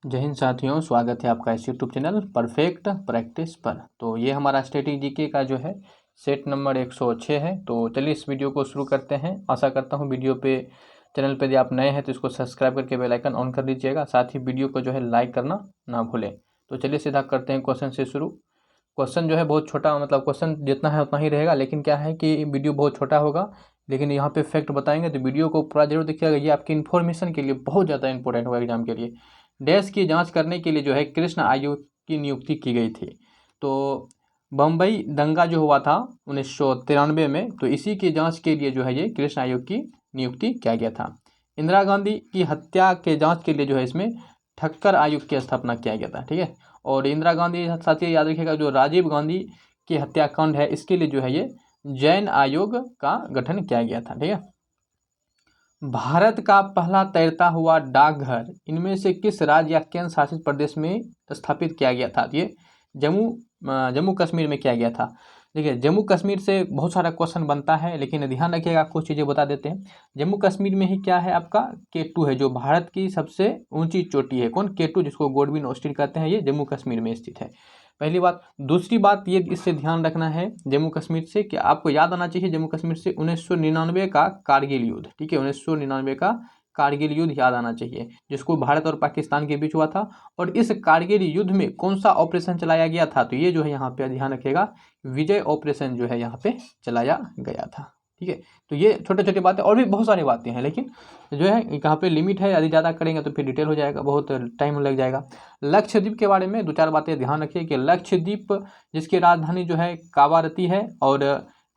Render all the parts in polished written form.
जय हिंद साथियों, स्वागत है आपका इस यूट्यूब चैनल परफेक्ट प्रैक्टिस पर। तो ये हमारा स्टैटिक जीके का जो है सेट नंबर 106 है। तो चलिए इस वीडियो को शुरू करते हैं। आशा करता हूँ वीडियो पे चैनल पे यदि आप नए हैं तो इसको सब्सक्राइब करके बेल आइकन ऑन कर दीजिएगा। साथ ही वीडियो को जो है लाइक करना ना भूलें। तो चलिए सीधा करते हैं क्वेश्चन से शुरू। क्वेश्चन जो है बहुत छोटा, मतलब क्वेश्चन जितना है उतना ही रहेगा, लेकिन क्या है कि वीडियो बहुत छोटा होगा, लेकिन यहाँ पे फैक्ट बताएंगे तो वीडियो को पूरा जरूर देखिएगा। ये आपकी इन्फॉर्मेशन के लिए बहुत ज़्यादा इंपॉर्टेंट होगा एग्जाम के लिए। डैश की जांच करने के लिए जो है कृष्ण आयोग की नियुक्ति की गई थी। तो बम्बई दंगा जो हुआ था 1993 में, तो इसी की जांच के लिए जो है ये कृष्ण आयोग की नियुक्ति किया गया था। इंदिरा गांधी की हत्या के जांच के लिए जो है इसमें ठक्कर आयोग की स्थापना किया गया था। ठीक है। और इंदिरा गांधी, साथी याद रखिएगा, जो राजीव गांधी की हत्याकांड है इसके लिए जो है ये जैन आयोग का गठन किया गया था। ठीक है। भारत का पहला तैरता हुआ डाकघर इनमें से किस राज्य या केंद्र शासित प्रदेश में स्थापित किया गया था? ये जम्मू कश्मीर में किया गया था। देखिए, जम्मू कश्मीर से बहुत सारा क्वेश्चन बनता है, लेकिन ध्यान रखिएगा कुछ चीज़ें बता देते हैं। जम्मू कश्मीर में ही क्या है आपका K2 है, जो भारत की सबसे ऊंची चोटी है। कौन? K2, जिसको गोडविन ऑस्टिन कहते हैं, ये जम्मू कश्मीर में स्थित है। पहली बात। दूसरी बात ये इससे ध्यान रखना है जम्मू कश्मीर से कि आपको याद आना चाहिए जम्मू कश्मीर से 1999 का कारगिल युद्ध। ठीक है, 1999 का कारगिल युद्ध याद आना चाहिए, जिसको भारत और पाकिस्तान के बीच हुआ था। और इस कारगिल युद्ध में कौन सा ऑपरेशन चलाया गया था? तो ये जो है यहाँ पे ध्यान रखिएगा, विजय ऑपरेशन जो है यहाँ पे चलाया गया था। ठीक है। तो ये छोटे छोटे बातें, और भी बहुत सारी बातें हैं, लेकिन जो है यहाँ पे लिमिट है। यदि ज़्यादा करेंगे तो फिर डिटेल हो जाएगा, बहुत टाइम लग जाएगा। लक्षद्वीप के बारे में दो चार बातें ध्यान रखिए कि लक्षद्वीप जिसकी राजधानी जो है कावारती है, और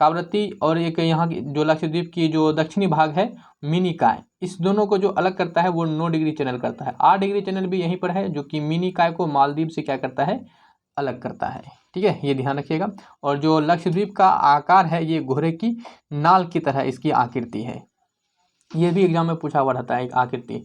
कावरती, और एक यहाँ की जो लक्षद्वीप की जो दक्षिणी भाग है मिनिकॉय, इस दोनों को जो अलग करता है वो 9 डिग्री चैनल करता है। 8 डिग्री चैनल भी यहीं पर है, जो कि मिनिकॉय को मालदीव से क्या करता है, अलग करता है। ठीक है, ये ध्यान रखिएगा। और जो लक्षद्वीप का आकार है ये घोड़े की नाल की तरह इसकी आकृति है। ये भी एग्जाम में पूछा हुआ रहता है, एक आकृति।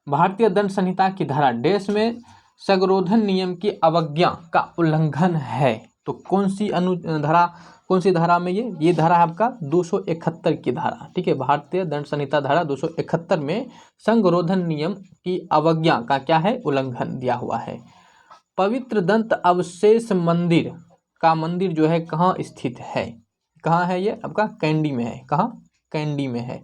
भारतीय दंड संहिता की धारा डैश में संगरोधन नियम की अवज्ञा का उल्लंघन है। तो कौन सी धारा, कौन सी धारा में ये धारा है आपका 271 की धारा। ठीक है, भारतीय दंड संहिता धारा 271 में संगरोधन नियम की अवज्ञा का क्या है, उल्लंघन दिया हुआ है। पवित्र दंत अवशेष मंदिर का मंदिर जो है कहाँ स्थित है? कहाँ है ये आपका? कैंडी में है। कहाँ? कैंडी में है।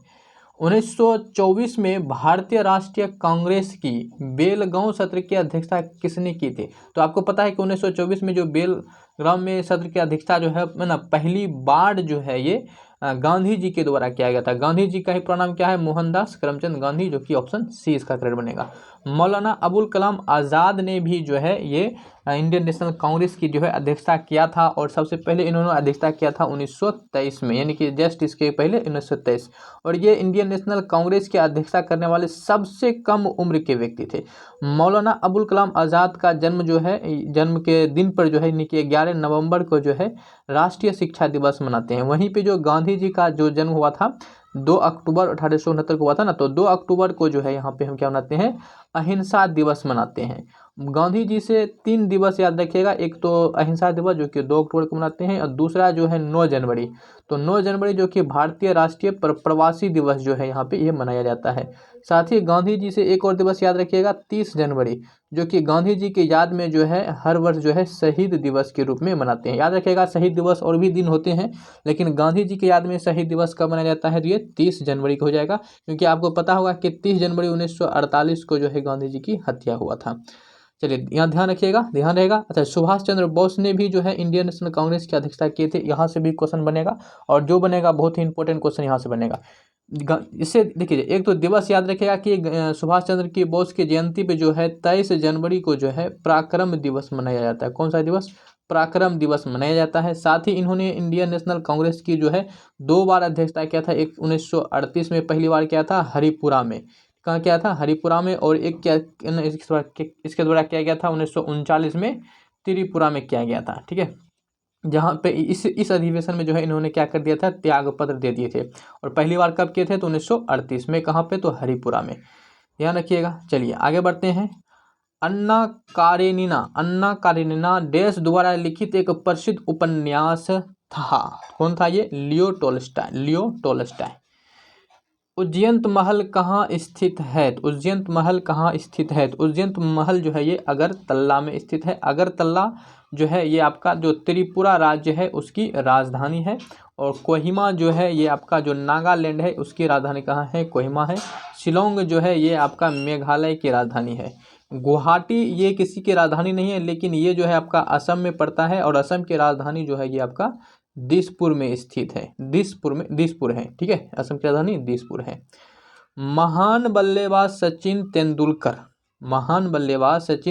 1924 में भारतीय राष्ट्रीय कांग्रेस की बेलगांव सत्र की अध्यक्षता किसने की थी? तो आपको पता है कि 1924 में जो बेलगांव में सत्र की अध्यक्षता जो है ना, पहली बार जो है ये गांधी जी के द्वारा किया गया था। गांधी जी का ही पूरा नाम क्या है? मोहनदास करमचंद गांधी, जो कि ऑप्शन सी इसका करेक्ट बनेगा। मौलाना अबुल कलाम आज़ाद ने भी जो है ये इंडियन नेशनल कांग्रेस की जो है अध्यक्षता किया था, और सबसे पहले इन्होंने अध्यक्षता किया था 1923 में, यानी कि जस्ट इसके पहले 1923। और ये इंडियन नेशनल कांग्रेस की अध्यक्षता करने वाले सबसे कम उम्र के व्यक्ति थे। मौलाना अबुल कलाम आज़ाद का जन्म जो है, जन्म के दिन पर जो है यानी कि 11 नवंबर को जो है राष्ट्रीय शिक्षा दिवस मनाते हैं। वहीं पे जो गांधी जी का जो जन्म हुआ था 2 अक्टूबर 1869 को हुआ था ना, तो 2 अक्टूबर को जो है यहाँ पे हम क्या मनाते हैं, अहिंसा दिवस मनाते हैं। गांधी जी से 3 दिवस याद रखिएगा, एक तो अहिंसा दिवस जो कि 2 अक्टूबर को मनाते हैं, और दूसरा जो है 9 जनवरी। तो 9 जनवरी जो कि भारतीय राष्ट्रीय प्रवासी दिवस जो है यहाँ पे ये मनाया जाता है। साथ ही गांधी जी से एक और दिवस याद रखिएगा, 30 जनवरी, जो कि गांधी जी की याद में जो है हर वर्ष जो है शहीद दिवस के रूप में मनाते हैं। याद रखिएगा, शहीद दिवस और भी दिन होते हैं, लेकिन गांधी जी की याद में शहीद दिवस कब मनाया जाता है? तो ये 30 जनवरी को हो जाएगा, क्योंकि आपको पता होगा कि 30 जनवरी 1948 को जो है गांधी जी की हत्या हुआ था। चलिए यहाँ ध्यान रखिएगा, ध्यान रहेगा। अच्छा, सुभाष चंद्र बोस ने भी जो है इंडियन नेशनल कांग्रेस की अध्यक्षता किए थे। यहाँ से भी क्वेश्चन बनेगा, और जो बनेगा बहुत ही इंपॉर्टेंट क्वेश्चन यहाँ से बनेगा। इससे देखिए, एक तो दिवस याद रखिएगा कि सुभाष चंद्र की बोस की जयंती पे जो है 23 जनवरी को जो है पराक्रम दिवस मनाया जाता है। कौन सा दिवस? पराक्रम दिवस मनाया जाता है। साथ ही इन्होंने इंडियन नेशनल कांग्रेस की जो है 2 बार अध्यक्षता किया था। एक 1938 में पहली बार किया था हरिपुरा में। कहाँ किया था? हरिपुरा में। और एक क्या इसके द्वारा किया गया था 1939 में त्रिपुरा में किया गया था। ठीक है, जहाँ पे इस अधिवेशन में जो है इन्होंने क्या कर दिया था, त्याग पत्र दे दिए थे। और पहली बार कब किए थे? तो 1938 में। कहाँ पे? तो हरिपुरा में। ध्यान रखिएगा। चलिए आगे बढ़ते हैं। अन्ना कारेनिना डैश द्वारा लिखित एक प्रसिद्ध उपन्यास था। कौन था ये? लियो टोल्स्टॉय। लियो टोल्स्टॉय। उज्जैन महल कहाँ स्थित है? तो उज्जैन महल कहाँ स्थित है? तो उज्जैन महल जो है ये अगरतला में स्थित है। अगरतला जो है ये आपका जो त्रिपुरा राज्य है उसकी राजधानी है। और कोहिमा जो है ये आपका जो नागालैंड है उसकी राजधानी कहाँ है? कोहिमा है। शिलोंग जो है ये आपका मेघालय की राजधानी है। गुवाहाटी ये किसी की राजधानी नहीं है, लेकिन ये जो है आपका असम में पड़ता है और असम की राजधानी जो है ये आपका दिसपुर में स्थित है। दिसपुर है, ठीक है। असम की राजधानी दिसपुर है। महान बल्लेबाज सचिन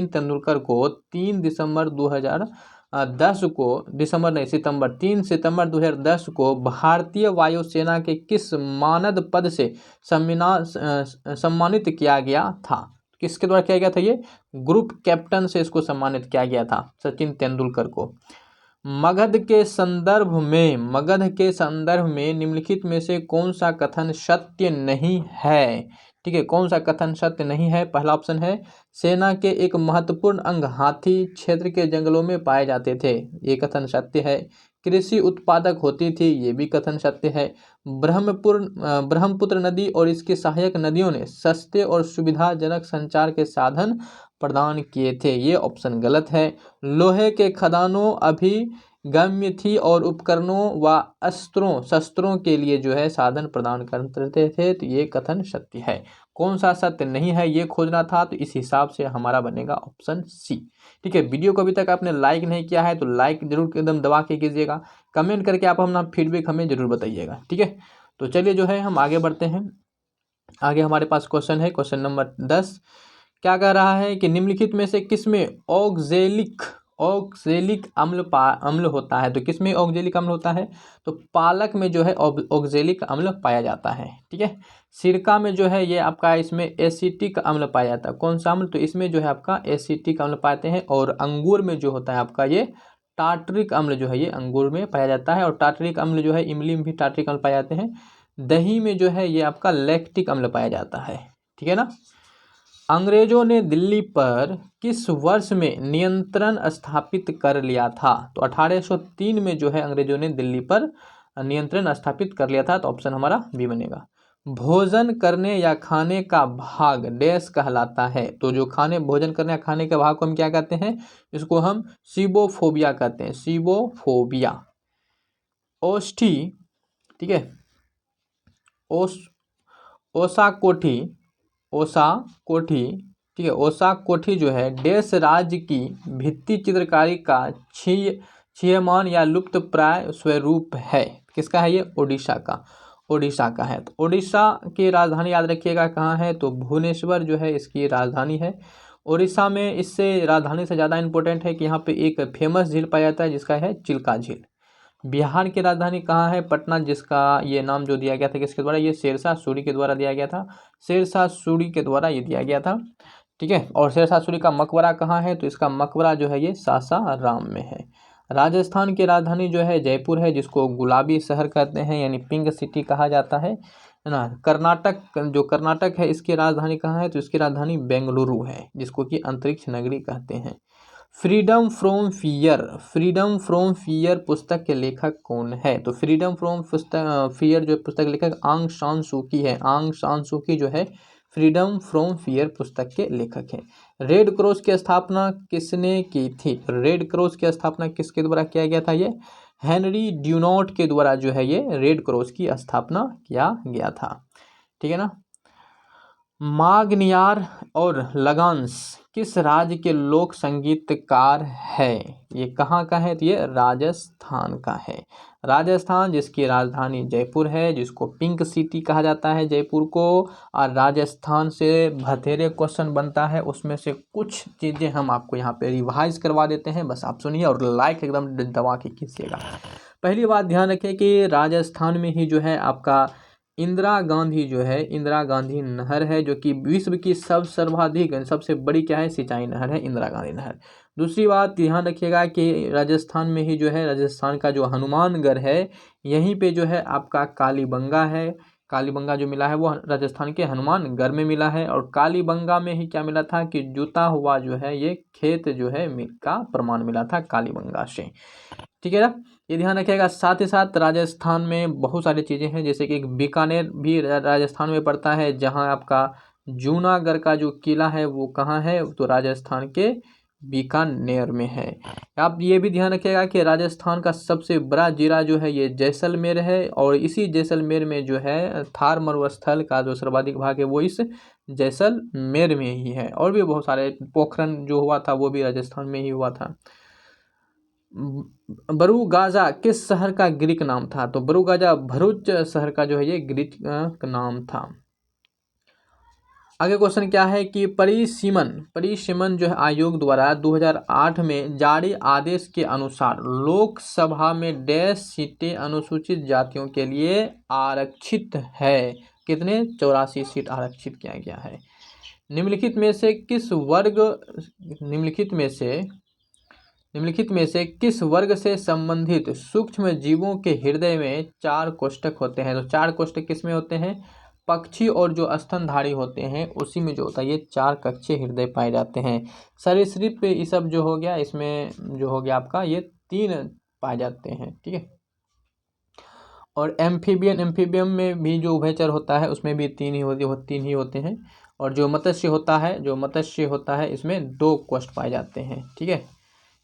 तेंदुलकर को 3 दिसंबर 2010 को सितंबर 2010 को भारतीय वायुसेना के किस मानद पद से सम्मानित किया गया था? किसके द्वारा किया गया था? ये ग्रुप कैप्टन से इसको सम्मानित किया गया था सचिन तेंदुलकर को। मगध के संदर्भ में निम्नलिखित में से कौन सा कथन सत्य नहीं है? ठीक है, कौन सा कथन सत्य नहीं है? पहला ऑप्शन है सेना के एक महत्वपूर्ण अंग हाथी क्षेत्र के जंगलों में पाए जाते थे, ये कथन सत्य है। कृषि उत्पादक होती थी, ये भी कथन सत्य है। ब्रह्मपुत्र नदी और इसकी सहायक नदियों ने सस्ते और सुविधाजनक संचार के साधन प्रदान किए थे, ये ऑप्शन गलत है। लोहे के खदानों अभिगम्य थी और उपकरणों व शस्त्रों के लिए जो है साधन प्रदान करते थे, तो ये कथन सत्य है। कौन सा सत्य नहीं है ये खोजना था, तो इस हिसाब से हमारा बनेगा ऑप्शन सी। ठीक है, वीडियो को अभी तक आपने लाइक नहीं किया है तो लाइक जरूर एकदम दबा के कीजिएगा। कमेंट करके आप अपना फीडबैक हमें जरूर बताइएगा, ठीक है। तो चलिए जो है हम आगे बढ़ते हैं। आगे हमारे पास क्वेश्चन है, क्वेश्चन नंबर 10 क्या कह रहा है कि निम्नलिखित में से किसमें ऑक्जेलिक अम्ल होता है? तो किसमें ऑक्जेलिक अम्ल होता है? तो पालक में जो है ऑक्जेलिक अम्ल पाया जाता है, ठीक है। सिरका में जो है ये आपका इसमें एसिटिक अम्ल पाया जाता है। कौन सा अम्ल? तो इसमें जो है आपका एसिटिक अम्ल पाते हैं। और अंगूर में जो होता है आपका ये टार्टरिक अम्ल जो है ये अंगूर में पाया जाता है। और टार्टरिक अम्ल जो है इमली में भी टार्टरिक अम्ल पाए जाते हैं। दही में जो है ये आपका लैक्टिक अम्ल पाया जाता है, ठीक है ना। अंग्रेजों ने दिल्ली पर किस वर्ष में नियंत्रण स्थापित कर लिया था? तो 1803 में जो है अंग्रेजों ने दिल्ली पर नियंत्रण स्थापित कर लिया था, तो ऑप्शन हमारा बी बनेगा। भोजन करने या खाने का भाग डैश कहलाता है? तो जो भोजन करने या खाने के भाग को हम क्या कहते हैं? इसको हम सीबोफोबिया कहते हैं, सीबोफोबिया। ओष्ठी, ठीक है, ओसा कोठी, ठीक है, ओसा कोठी जो है डैश राज्य की भित्ति चित्रकारी का क्षीयमान या लुप्त प्राय स्वरूप है? किसका है ये? ओडिशा का है। तो ओडिशा की राजधानी याद रखिएगा कहाँ है? तो भुवनेश्वर जो है इसकी राजधानी है। ओडिशा में इससे राजधानी से ज़्यादा इंपॉर्टेंट है कि यहाँ पे एक फेमस झील पाया जाता है जिसका है चिल्का झील। बिहार की राजधानी कहाँ है? पटना, जिसका ये नाम जो दिया गया था किसके द्वारा? ये शेरशाह सूरी के द्वारा दिया गया था, शेरशाह सूरी के द्वारा ये दिया गया था, ठीक है। और शेरशाह सूरी का मकबरा कहाँ है? तो इसका मकबरा जो है ये सासाराम में है। राजस्थान की राजधानी जो है जयपुर है, जिसको गुलाबी शहर कहते हैं यानी पिंक सिटी कहा जाता है ना। कर्नाटक है इसकी राजधानी कहाँ है? तो इसकी राजधानी बेंगलुरु है, जिसको कि अंतरिक्ष नगरी कहते हैं। फ्रीडम फ्रॉम फियर पुस्तक के लेखक कौन है? तो फ्रीडम फ्रॉम फियर जो पुस्तक लेखक आंग सान सूकी है। आंग सान सूकी जो है फ्रीडम फ्रॉम फियर पुस्तक के लेखक हैं। रेड क्रॉस की स्थापना किसने की थी? रेड क्रॉस की स्थापना किसके द्वारा किया गया था? ये हेनरी ड्यूनॉट के द्वारा जो है ये रेड क्रॉस की स्थापना किया गया था, ठीक है ना। मागनियार और लगांस किस राज्य के लोक संगीतकार है? ये कहाँ का है? तो ये राजस्थान का है। राजस्थान जिसकी राजधानी जयपुर है, जिसको पिंक सिटी कहा जाता है जयपुर को। और राजस्थान से बथेरे क्वेश्चन बनता है, उसमें से कुछ चीज़ें हम आपको यहाँ पे रिवाइज करवा देते हैं, बस आप सुनिए और लाइक एकदम दबा के कीजिएगा। पहली बात ध्यान रखें कि राजस्थान में ही जो है आपका इंदिरा गांधी नहर है, जो कि विश्व की सर्वाधिक सबसे बड़ी क्या है? सिंचाई नहर है, इंदिरा गांधी नहर। दूसरी बात ध्यान रखिएगा कि राजस्थान में ही जो है राजस्थान का जो हनुमानगढ़ है, यहीं पे जो है आपका कालीबंगा है। कालीबंगा जो मिला है वो राजस्थान के हनुमानगढ़ में मिला है। और कालीबंगा में ही क्या मिला था कि जुता हुआ जो है ये खेत जो है का प्रमाण मिला था कालीबंगा से। ठीक है ना, ये ध्यान रखिएगा। साथ ही साथ राजस्थान में बहुत सारी चीज़ें हैं, जैसे कि बीकानेर भी राजस्थान में पड़ता है, जहाँ आपका जूनागढ़ का जो किला है वो कहाँ है, तो राजस्थान के बीकानेर में है। आप ये भी ध्यान रखिएगा कि राजस्थान का सबसे बड़ा जिला जो है ये जैसलमेर है, और इसी जैसलमेर में जो है थार मरुस्थल का जो सर्वाधिक भाग है वो इस जैसलमेर में ही है। और भी बहुत सारे, पोखरण जो हुआ था वो भी राजस्थान में ही हुआ था। बरूगाजा किस शहर का ग्रीक नाम था, तो बरूगाजा भरूच शहर का जो है ये ग्रीक नाम था। आगे क्वेश्चन क्या है कि परिसीमन जो है आयोग द्वारा 2008 में जारी आदेश के अनुसार लोकसभा में डैश सीटें अनुसूचित जातियों के लिए आरक्षित है। कितने? 84 सीट आरक्षित किया गया है। निम्नलिखित में से किस वर्ग से संबंधित सूक्ष्म जीवों के हृदय में 4 कोष्ठक होते हैं, तो 4 कोष्ठक किसमें होते हैं? पक्षी और जो स्तनधारी होते हैं उसी में जो होता है ये 4 कक्षीय हृदय पाए जाते हैं। सरीसृप पे ये सब जो हो गया, इसमें जो हो गया आपका ये 3 पाए जाते हैं। ठीक है, और एम्फीबियम में भी जो उभयचर होता है उसमें भी 3 ही होते हैं। और जो मत्स्य होता है इसमें 2 कोष्ठ पाए जाते हैं। ठीक है,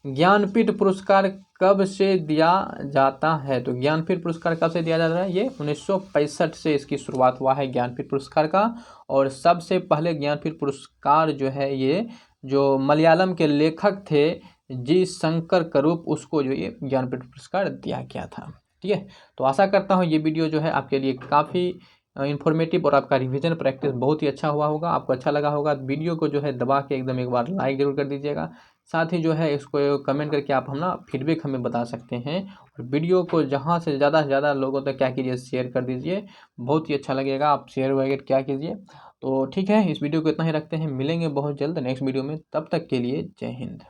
ज्ञानपीठ पुरस्कार कब से दिया जाता है, तो ज्ञानपीठ पुरस्कार कब से दिया जाता है? ये 1965 से इसकी शुरुआत हुआ है ज्ञानपीठ पुरस्कार का। और सबसे पहले ज्ञानपीठ पुरस्कार जो है ये जो मलयालम के लेखक थे जी शंकर करूप, उसको जो ये ज्ञानपीठ पुरस्कार दिया गया था। ठीक है, तो आशा करता हूँ ये वीडियो जो है आपके लिए काफ़ी इन्फॉर्मेटिव और आपका रिवीजन प्रैक्टिस बहुत ही अच्छा हुआ होगा, आपको अच्छा लगा होगा। वीडियो को जो है दबा के एकदम एक बार लाइक जरूर कर दीजिएगा। साथ ही जो है इसको कमेंट करके आप हम ना फीडबैक हमें बता सकते हैं। और वीडियो को जहाँ से ज़्यादा लोगों तक क्या कीजिए, शेयर कर दीजिए, बहुत ही अच्छा लगेगा। आप शेयर वगैरह क्या कीजिए। तो ठीक है, इस वीडियो को इतना ही रखते हैं, मिलेंगे बहुत जल्द नेक्स्ट वीडियो में, तब तक के लिए जय हिंद।